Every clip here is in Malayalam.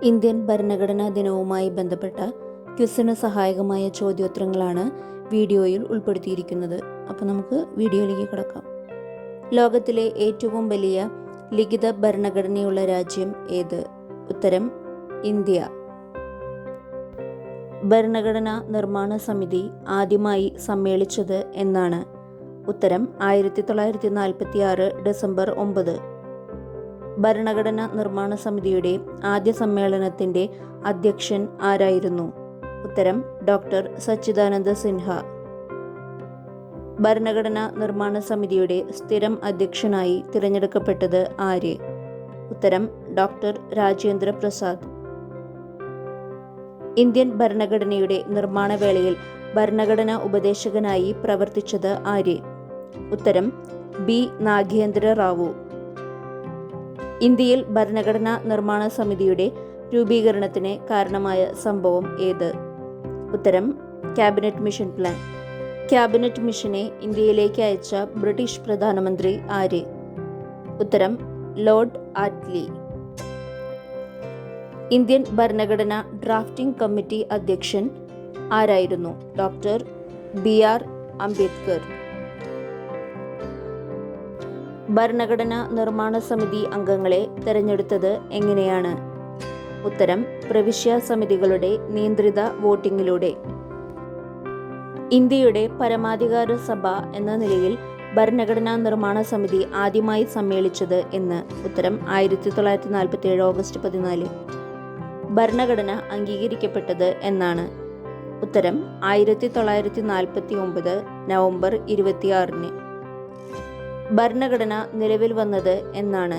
ഇന്ത്യൻ ഭരണഘടനാ ദിനവുമായി ബന്ധപ്പെട്ട ക്വിസിന് സഹായകമായ ചോദ്യോത്തരങ്ങളാണ് വീഡിയോയിൽ ഉൾപ്പെടുത്തിയിരിക്കുന്നത്. അപ്പോൾ നമുക്ക് വീഡിയോയിലേക്ക് കിടക്കാം. ലോകത്തിലെ ഏറ്റവും വലിയ ലിഖിത ഭരണഘടനയുള്ള രാജ്യം ഏത്? ഉത്തരം ഇന്ത്യ. ഭരണഘടനാ നിർമ്മാണ സമിതി ആദ്യമായി സമ്മേളിച്ചത് എന്നാണ്? ഉത്തരം 1946 ഡിസംബർ 9. ഭരണഘടനാ നിർമ്മാണ സമിതിയുടെ ആദ്യ സമ്മേളനത്തിൻ്റെ അധ്യക്ഷൻ ആരായിരുന്നു? ഉത്തരം ഡോക്ടർ സച്ചിദാനന്ദ സിൻഹ. ഭരണഘടനാ നിർമ്മാണ സമിതിയുടെ സ്ഥിരം അധ്യക്ഷനായി തിരഞ്ഞെടുക്കപ്പെട്ടത് ആര്? ഉത്തരം ഡോക്ടർ രാജേന്ദ്ര പ്രസാദ്. ഇന്ത്യൻ ഭരണഘടനയുടെ നിർമ്മാണ വേളയിൽ ഭരണഘടനാ ഉപദേശകനായി പ്രവർത്തിച്ചത് ആര്? ഉത്തരം ബി നാഗേന്ദ്ര റാവു. ഇന്ത്യയിൽ ഭരണഘടനാ നിർമ്മാണ സമിതിയുടെ രൂപീകരണത്തിന് കാരണമായ സംഭവം ഏത്? ഉത്തരം ക്യാബിനറ്റ് മിഷൻ പ്ലാൻ. ക്യാബിനറ്റ് മിഷനെ ഇന്ത്യയിലേക്ക് അയച്ച ബ്രിട്ടീഷ് പ്രധാനമന്ത്രി ആര്? ഉത്തരം ലോർഡ് ആറ്റ്ലി. ഇന്ത്യൻ ഭരണഘടനാ ഡ്രാഫ്റ്റിംഗ് കമ്മിറ്റി അധ്യക്ഷൻ ആരായിരുന്നു? Doctor BR Ambedkar. ഭരണഘടനാ നിർമ്മാണ സമിതി അംഗങ്ങളെ തെരഞ്ഞെടുത്തത് എങ്ങനെയാണ്? ഉത്തരം പ്രവിശ്യ സമിതികളുടെ നിയന്ത്രിത വോട്ടിങ്ങിലൂടെ. ഇന്ത്യയുടെ പരമാധികാര സഭ എന്ന നിലയിൽ ഭരണഘടനാ നിർമ്മാണ സമിതി ആദ്യമായി സമ്മേളിച്ചത് എന്ന്? ഉത്തരം 1947 ഓഗസ്റ്റ് 14. ഭരണഘടന അംഗീകരിക്കപ്പെട്ടത് എന്നാണ്? ഉത്തരം 1949 നവംബർ 26. ഭരണഘടന നിലവിൽ വന്നത് എന്നാണ്?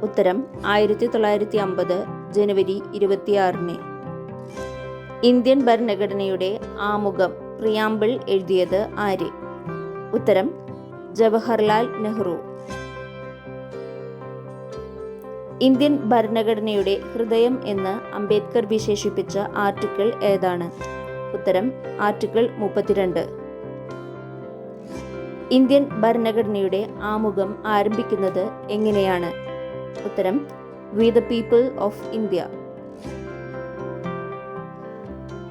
ഉത്തരം 1950 ജനുവരി 26. ഇന്ത്യൻ ഭരണഘടനയുടെ ആമുഖം പ്രിയാമ്പിൾ എഴുതിയത് ആര്? ഉത്തരം ജവഹർലാൽ നെഹ്റു. ഇന്ത്യൻ ഭരണഘടനയുടെ ഹൃദയം എന്ന് അംബേദ്കർ വിശേഷിപ്പിച്ച ആർട്ടിക്കിൾ ഏതാണ്? ഉത്തരം ആർട്ടിക്കിൾ 32. ഇന്ത്യൻ ഭരണഘടനയുടെ ആമുഖം ആരംഭിക്കുന്നത് എങ്ങനെയാണ്? ഉത്തരം we the people of India.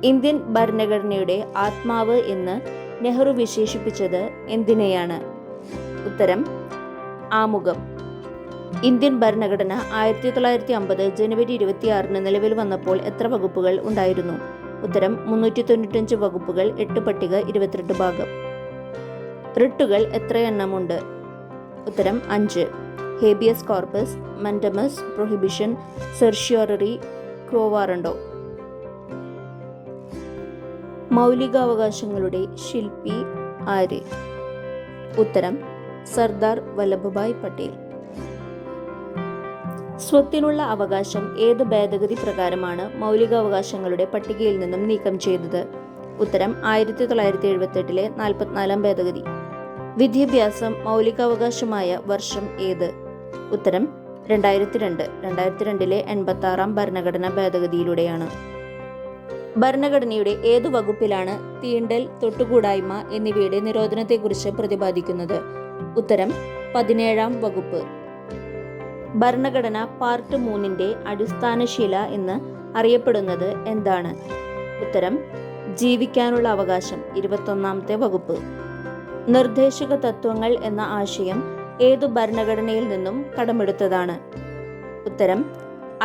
Indian ഭരണഘടനയുടെ ആത്മാവ് എന്ന് നെഹ്റു വിശേഷിപ്പിച്ചത് എന്തിനെയാണ്? ഉത്തരം ആമുഖം. ഇന്ത്യൻ ഭരണഘടന 1950 ജനുവരി 26 നിലവിൽ വന്നപ്പോൾ എത്ര വകുപ്പുകൾ ഉണ്ടായിരുന്നു? ഉത്തരം 395 വകുപ്പുകൾ, 8 പട്ടിക, 22 ഭാഗം. റിട്ടുകൾ എത്ര എണ്ണമുണ്ട്? ഉത്തരം 5. Habeas corpus, mandamus, prohibition, certiorari, quo warranto. മൗലികാവകാശങ്ങളുടെ ശില്പി ആര്? ഉത്തരം സർദാർ വല്ലഭഭായ് പട്ടേൽ. സ്വത്തിനുള്ള അവകാശം ഏത് ഭേദഗതി പ്രകാരമാണ് മൗലികാവകാശങ്ങളുടെ പട്ടികയിൽ നിന്നും നീക്കം ചെയ്തത്? ഉത്തരം 1978 44 ഭേദഗതി. വിദ്യാഭ്യാസം മൗലികാവകാശമായ വർഷം ഏത്? ഉത്തരം 2002. 2002 86 ഭരണഘടനാ ഭേദഗതിയിലൂടെയാണ്. ഭരണഘടനയുടെ ഏതു വകുപ്പിലാണ് തീണ്ടൽ, തൊട്ടുകൂടായ്മ എന്നിവയുടെ നിരോധനത്തെക്കുറിച്ച് പ്രതിപാദിക്കുന്നത്? ഉത്തരം 17 വകുപ്പ്. ഭരണഘടന പാർട്ട് 3 അടിസ്ഥാനശില എന്ന് അറിയപ്പെടുന്നത് എന്താണ്? ഉത്തരം ജീവിക്കാനുള്ള അവകാശം, 21 വകുപ്പ്. നിർദ്ദേശക തത്വങ്ങൾ എന്ന ആശയം ഏതു ഭരണഘടനയിൽ നിന്നും കടമെടുത്തതാണ്? ഉത്തരം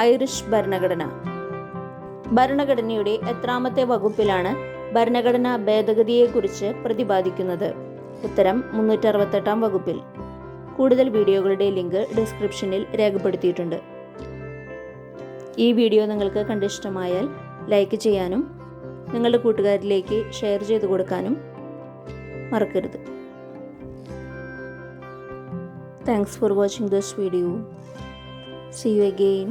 ഐറിഷ് ഭരണഘടന. ഭരണഘടനയുടെ എത്രാമത്തെ വകുപ്പിലാണ് ഭരണഘടനാ ഭേദഗതിയെക്കുറിച്ച് പ്രതിപാദിക്കുന്നത്? ഉത്തരം 368 വകുപ്പിൽ. കൂടുതൽ വീഡിയോകളുടെ ലിങ്ക് ഡിസ്ക്രിപ്ഷനിൽ രേഖപ്പെടുത്തിയിട്ടുണ്ട്. ഈ വീഡിയോ നിങ്ങൾക്ക് കണ്ടിഷ്ടമായാൽ ലൈക്ക് ചെയ്യാനും നിങ്ങളുടെ കൂട്ടുകാരിലേക്ക് ഷെയർ ചെയ്ത് കൊടുക്കാനും മറക്കരുത്. Thanks for watching this video. See you again.